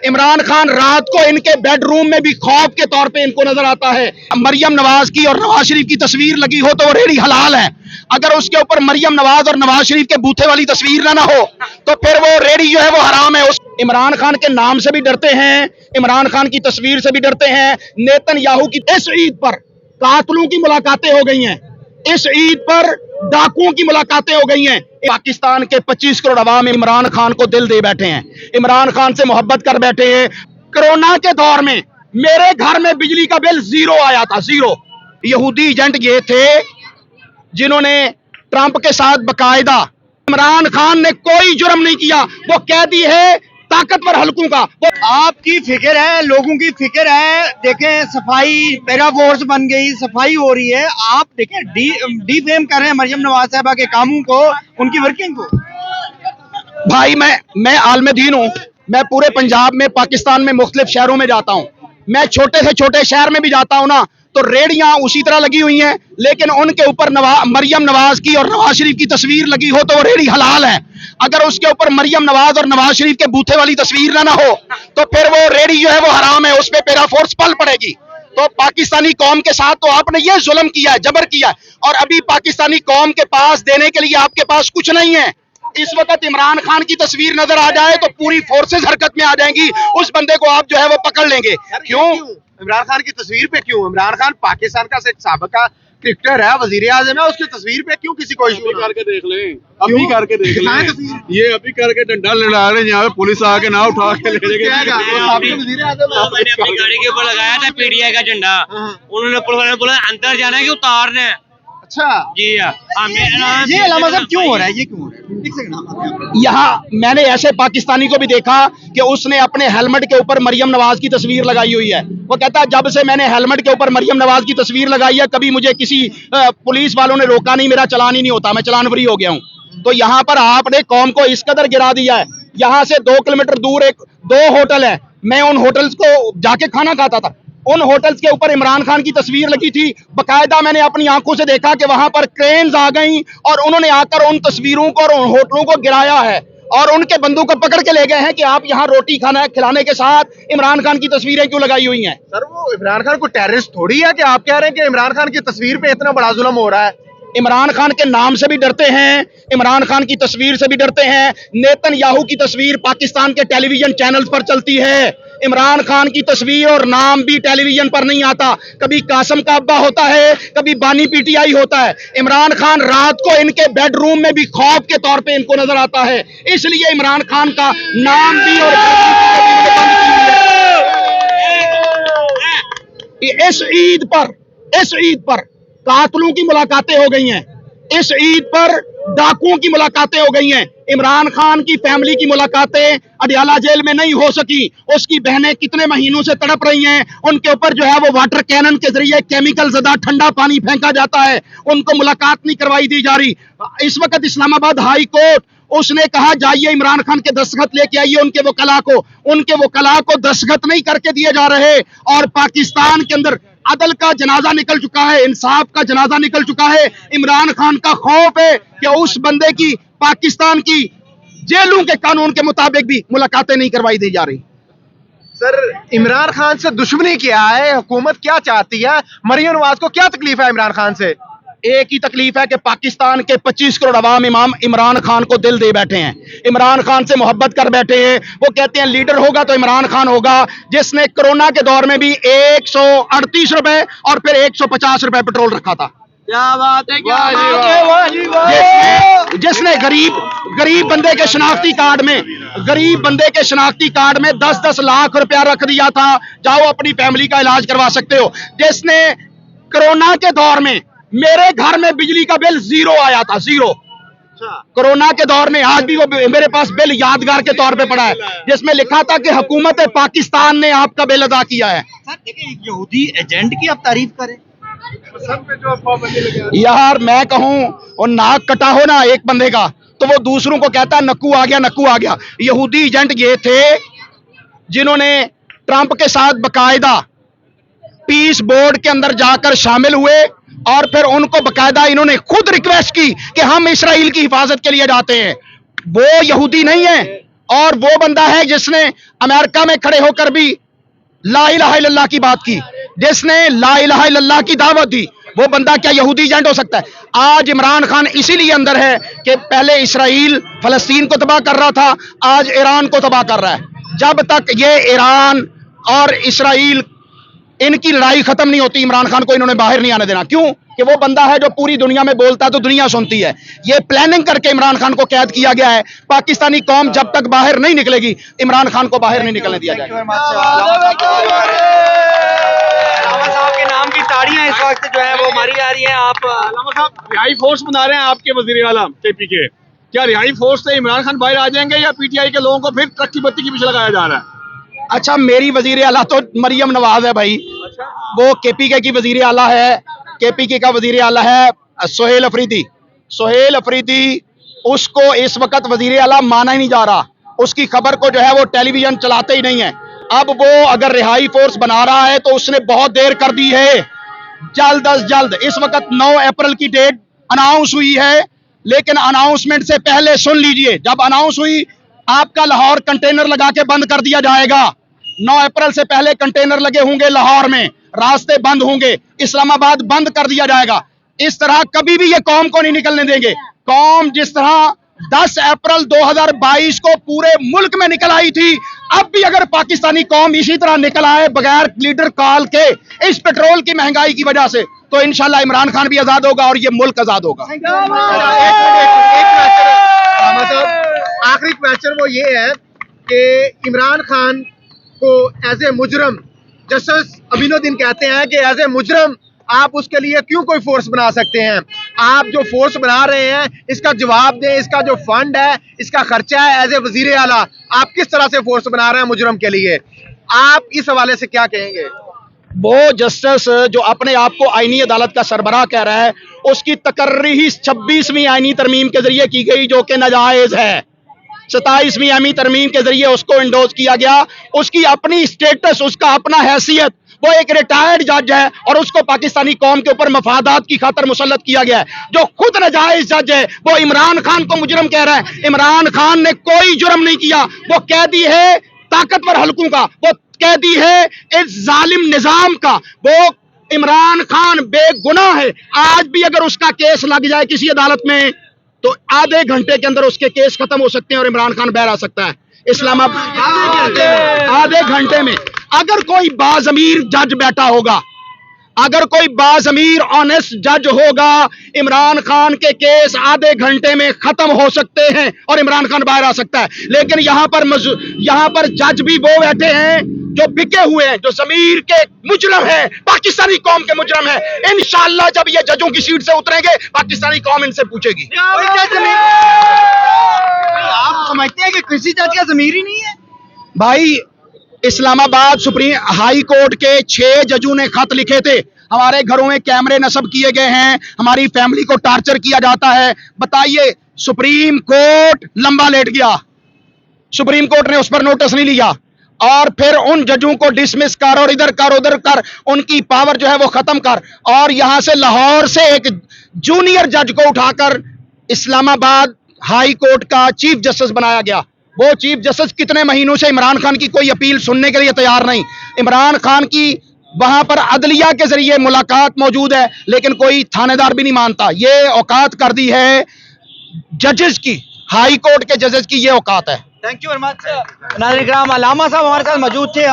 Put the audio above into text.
इमरान खान रात को इनके बेडरूम में भी खौफ के तौर पे इनको नजर आता है। मरियम नवाज की और नवाज शरीफ की तस्वीर लगी हो तो वो रेडी हलाल है, अगर उसके ऊपर मरियम नवाज और नवाज शरीफ के बूथे वाली तस्वीर ना हो तो फिर वो रेडी जो है वो हराम है। उस इमरान खान के नाम से भी डरते हैं, इमरान खान की तस्वीर से भी डरते हैं। नेतन्याहू की इस ईद पर कातलों की मुलाकातें हो गई हैं, इस ईद पर डाकुओं की मुलाकातें हो गई हैं। पाकिस्तान के 25 करोड़ अवाम इमरान खान को दिल दे बैठे हैं, इमरान खान से मोहब्बत कर बैठे हैं। कोरोना के दौर में मेरे घर में बिजली का बिल 0 आया था, 0। यहूदी एजेंट ये थे जिन्होंने ट्रंप के साथ बकायदा, इमरान खान ने कोई जुर्म नहीं किया, वो कैदी है ताकतवर हलकों का। वो आपकी फिक्र है, लोगों की फिक्र है। देखें सफाई पैरा फोर्स बन गई, सफाई हो रही है। आप देखें डिफेम कर रहे हैं मरियम नवाज साहबा के कामों को, उनकी वर्किंग को। भाई मैं आलम दीन हूँ, मैं पूरे पंजाब में पाकिस्तान में मुख्तलिफ शहरों में जाता हूँ, मैं छोटे से छोटे शहर में भी जाता हूँ ना, तो रेडियां उसी तरह लगी हुई हैं, लेकिन उनके ऊपर मरियम नवाज की और नवाज शरीफ की तस्वीर लगी हो तो वो रेडी हलाल है, अगर उसके ऊपर मरियम नवाज और नवाज शरीफ के बूथे वाली तस्वीर ना हो तो फिर वो रेडी जो है वो हराम है, उस पर पैरा फोर्स पल पड़ेगी। तो पाकिस्तानी कौम के साथ तो आपने ये जुल्म किया है, जबर किया है, और अभी पाकिस्तानी कौम के पास देने के लिए आपके पास कुछ नहीं है। इस वक्त इमरान खान की तस्वीर नजर आ जाए तो पूरी फोर्सेस हरकत में आ जाएंगी, उस बंदे को आप जो है वो पकड़ लेंगे। क्यों इमरान खान की तस्वीर पे क्यों? इमरान खान पाकिस्तान का एक साबिका क्रिकेटर है, वजीर आजम है, उसकी तस्वीर पे क्यों किसी को इशू? करके देख लें, अभी करके देख लें, ये अभी करके डंडा लड़ा रहे हैं, यहाँ पे पुलिस आके ना उठा के ले जाएगी। मैंने अपनी गाड़ी के ऊपर लगाया था पीडीआई का झंडा, उन्होंने पुलिस वाले ने बोला अंदर जाना है कि उतारना है। अच्छा जी ये अलामा साहब क्यों हो रहा है, ये क्यों हो रहा है? यहाँ मैंने ऐसे पाकिस्तानी को भी देखा कि उसने अपने हेलमेट के ऊपर मरियम नवाज की तस्वीर लगाई हुई है। वो कहता है जब से मैंने हेलमेट के ऊपर मरियम नवाज की तस्वीर लगाई है कभी मुझे किसी पुलिस वालों ने रोका नहीं, मेरा चालान ही नहीं होता, मैं चालान फ्री हो गया हूँ। तो यहाँ पर आपने कौम को इस कदर गिरा दिया है। यहाँ से 2 किलोमीटर दूर 2 होटल है, मैं उन होटल्स को जाके खाना खाता था, उन होटल्स के ऊपर इमरान खान की तस्वीर लगी थी, बकायदा मैंने अपनी आंखों से देखा कि वहां पर क्रेन्स आ गई और उन्होंने आकर उन तस्वीरों को और उन होटलों को गिराया है और उनके बंदूक को पकड़ के ले गए हैं कि आप यहाँ रोटी खाना खिलाने के साथ इमरान खान की तस्वीरें क्यों लगाई हुई हैं। सर वो इमरान खान को टेररिस्ट थोड़ी है कि आप कह रहे हैं कि इमरान खान की तस्वीर पे इतना बड़ा जुल्म हो रहा है। इमरान खान के नाम से भी डरते हैं, इमरान खान की तस्वीर से भी डरते हैं। नेतन्याहू की तस्वीर पाकिस्तान के टेलीविजन चैनल्स पर चलती है, इमरान खान की तस्वीर और नाम भी टेलीविजन पर नहीं आता। कभी कासम का अब्बा होता है, कभी बानी पीटीआई होता है। इमरान खान रात को इनके बेडरूम में भी खौफ के तौर पे इनको नजर आता है, इसलिए इमरान खान का नाम भी और इस ईद पर कातलों की मुलाकातें हो गई हैं, इस ईद पर डाकुओं की मुलाकातें हो गई हैं। इमरान खान की फैमिली की मुलाकातें अडियाला जेल में नहीं हो सकी, उसकी बहनें कितने महीनों से तड़प रही हैं, उनके ऊपर जो है वो वाटर कैनन के जरिए केमिकल ज़दा ठंडा पानी फेंका जाता है, उनको मुलाकात नहीं करवाई दी जा रही। इस वक्त इस्लामाबाद हाई कोर्ट उसने कहा जाइए इमरान खान के दस्तखत लेके आइए उनके वकला को दस्तखत नहीं करके दिए जा रहे। और पाकिस्तान के अंदर अदल का जनाजा निकल चुका है, इंसाफ का जनाजा निकल चुका है। इमरान खान का खौफ है कि उस बंदे की पाकिस्तान की जेलों के कानून के मुताबिक भी मुलाकातें नहीं करवाई दी जा रही। सर इमरान खान से दुश्मनी क्या है, हुकूमत क्या चाहती है, मरियम नवाज को क्या तकलीफ है इमरान खान से? एक ही तकलीफ है कि पाकिस्तान के 25 करोड़ अवाम इमरान खान को दिल दे बैठे हैं, इमरान खान से मोहब्बत कर बैठे हैं। वो कहते हैं लीडर होगा तो इमरान खान होगा, जिसने कोरोना के दौर में भी 138 रुपए और फिर 150 रुपए पेट्रोल रखा था। क्या बात है, क्या जिसने गरीब बंदे के शनाख्ती कार्ड में 10-10 लाख रुपया रख दिया था, जाओ अपनी फैमिली का इलाज करवा सकते हो। जिसने कोरोना के दौर में मेरे घर में बिजली का बिल 0 आया था, 0। कोरोना के दौर में आज भी वो मेरे पास बिल यादगार के तौर पे पड़ा है, जिसमें लिखा था कि हुकूमत पाकिस्तान ने आपका बिल अदा किया है। सर देखिए यहूदी एजेंट की आप तारीफ करें, यार मैं कहूं और नाक कटा हो ना एक बंदे का तो वो दूसरों को कहता है नक्कू आ गया। यहूदी एजेंट ये थे जिन्होंने ट्रंप के साथ बकायदा पीस बोर्ड के अंदर जाकर शामिल हुए और फिर उनको बकायदा इन्होंने खुद रिक्वेस्ट की कि हम इसराइल की हिफाजत के लिए जाते हैं। वो यहूदी नहीं है, اور وہ بندہ ہے جس نے امریکہ میں کھڑے ہو کر بھی لا الہ الا اللہ کی بات کی, جس نے لا الہ الا اللہ کی دعوت دی, وہ بندہ کیا یہودی ایجنٹ ہو سکتا ہے؟ آج عمران خان اسی لیے اندر ہے کہ پہلے اسرائیل فلسطین کو تباہ کر رہا تھا, آج ایران کو تباہ کر رہا ہے. جب تک یہ ایران اور اسرائیل ان کی لڑائی ختم نہیں ہوتی, عمران خان کو انہوں نے باہر نہیں آنے دینا. کیوں؟ کہ وہ بندہ ہے جو پوری دنیا میں بولتا ہے تو دنیا سنتی ہے. یہ پلاننگ کر کے عمران خان کو قید کیا گیا ہے. پاکستانی قوم جب تک باہر نہیں نکلے گی, عمران خان کو باہر نہیں نکلنے دیا جائے گا. علامہ صاحب کے نام کی تاڑیاں اس وقت جو ہے وہ ماری جا رہی ہیں. آپ علامہ صاحب رہائی فورس بنا رہے ہیں آپ کے وزیر اعلیٰ کے پی کے, کیا رہائی فورس سے عمران خان باہر آ جائیں گے یا پی ٹی آئی کے لوگوں کو پھر ٹرک کی بتی کے پیچھے لگایا جا رہا ہے؟ اچھا, میری وزیر اعلیٰ تو مریم نواز ہے بھائی, وہ کے پی کے کی وزیر اعلیٰ ہے. کے پی کے کا وزیر اعلیٰ ہے سہیل افریدی. سہیل افریدی, اس کو اس وقت وزیر اعلیٰ مانا ہی نہیں جا رہا. اس کی خبر کو جو ہے وہ ٹیلی ویژن چلاتے ہی نہیں ہے. اب وہ اگر رہائی فورس بنا رہا ہے تو اس نے بہت دیر کر دی ہے. جلد از جلد, اس وقت 9 اپریل کی ڈیٹ اناؤنس ہوئی ہے, لیکن اناؤنسمنٹ سے پہلے سن لیجئے, جب اناؤنس ہوئی آپ کا لاہور کنٹینر لگا کے بند کر دیا جائے گا. 9 اپریل سے پہلے کنٹینر لگے ہوں گے لاہور میں, راستے بند ہوں گے, اسلام آباد بند کر دیا جائے گا. اس طرح کبھی بھی یہ قوم کو نہیں نکلنے دیں گے. قوم جس طرح 10 اپریل 2022 کو پورے ملک میں نکل آئی تھی, اب بھی اگر پاکستانی قوم اسی طرح نکل آئے بغیر لیڈر کال کے اس پیٹرول کی مہنگائی کی وجہ سے, تو انشاءاللہ عمران خان بھی آزاد ہوگا اور یہ ملک آزاد ہوگا. آخری کویسچن وہ یہ ہے کہ عمران خان کو ایز اے مجرم جسٹس امین الدین کہتے ہیں کہ ایز اے مجرم آپ اس کے لیے کیوں کوئی فورس بنا سکتے ہیں؟ آپ جو فورس بنا رہے ہیں اس کا جواب دیں, اس کا جو فنڈ ہے, اس کا خرچہ ہے, ایز اے وزیر اعلیٰ آپ کس طرح سے فورس بنا رہے ہیں مجرم کے لیے؟ آپ اس حوالے سے کیا کہیں گے؟ وہ جسٹس جو اپنے آپ کو آئینی عدالت کا سربراہ کہہ رہا ہے, اس کی تقرری 26ویں آئینی ترمیم کے ذریعے کی گئی جو کہ ناجائز ہے. 27ویں آئینی ترمیم کے ذریعے اس کو انڈوز کیا گیا. اس کی اپنی سٹیٹس, اس کا اپنا حیثیت, وہ ایک ریٹائرڈ جج ہے اور اس کو پاکستانی قوم کے اوپر مفادات کی خاطر مسلط کیا گیا ہے. جو خود ناجائز جج ہے وہ عمران خان کو مجرم کہہ رہا ہے. عمران خان نے کوئی جرم نہیں کیا, وہ قیدی ہے طاقتور حلقوں کا, وہ قیدی ہے اس ظالم نظام کا. وہ عمران خان بے گناہ ہے. آج بھی اگر اس کا کیس لگ جائے کسی عدالت میں تو آدھے گھنٹے کے اندر اس کے کیس ختم ہو سکتے ہیں اور عمران خان باہر آ سکتا ہے اسلام آباد آدھے گھنٹے میں. اگر کوئی باضمیر جج بیٹھا ہوگا, اگر کوئی باضمیر آنےسٹ جج ہوگا, عمران خان کے کیس آدھے گھنٹے میں ختم ہو سکتے ہیں اور عمران خان باہر آ سکتا ہے. لیکن یہاں پر جج بھی وہ بیٹھے ہیں جو بکے ہوئے ہیں, جو ضمیر کے مجرم ہیں, پاکستانی قوم کے مجرم ہیں. انشاءاللہ جب یہ ججوں کی سیٹ سے اتریں گے پاکستانی قوم ان سے پوچھے گی. آپ سمجھتے ہیں کہ کسی جج کا ضمیر ہی نہیں ہے؟ بھائی, اسلام آباد سپریم ہائی کورٹ کے 6 ججوں نے خط لکھے تھے, ہمارے گھروں میں کیمرے نصب کیے گئے ہیں, ہماری فیملی کو ٹارچر کیا جاتا ہے. بتائیے, سپریم کورٹ لمبا لیٹ گیا, سپریم کورٹ نے اس پر نوٹس نہیں لیا, اور پھر ان ججوں کو ڈسمس کر اور ادھر کر ادھر کر, ان کی پاور جو ہے وہ ختم کر, اور یہاں سے لاہور سے ایک جونیئر جج کو اٹھا کر اسلام آباد ہائی کورٹ کا چیف جسٹس بنایا گیا. وہ چیف جسٹس کتنے مہینوں سے عمران خان کی کوئی اپیل سننے کے لیے تیار نہیں. عمران خان کی وہاں پر عدلیہ کے ذریعے ملاقات موجود ہے لیکن کوئی تھانے دار بھی نہیں مانتا. یہ اوقات کر دی ہے ججز کی, ہائی کورٹ کے ججز کی یہ اوقات ہے. Thank you very much. ناظرین کرام, علامہ صاحب ہمارے ساتھ موجود تھے.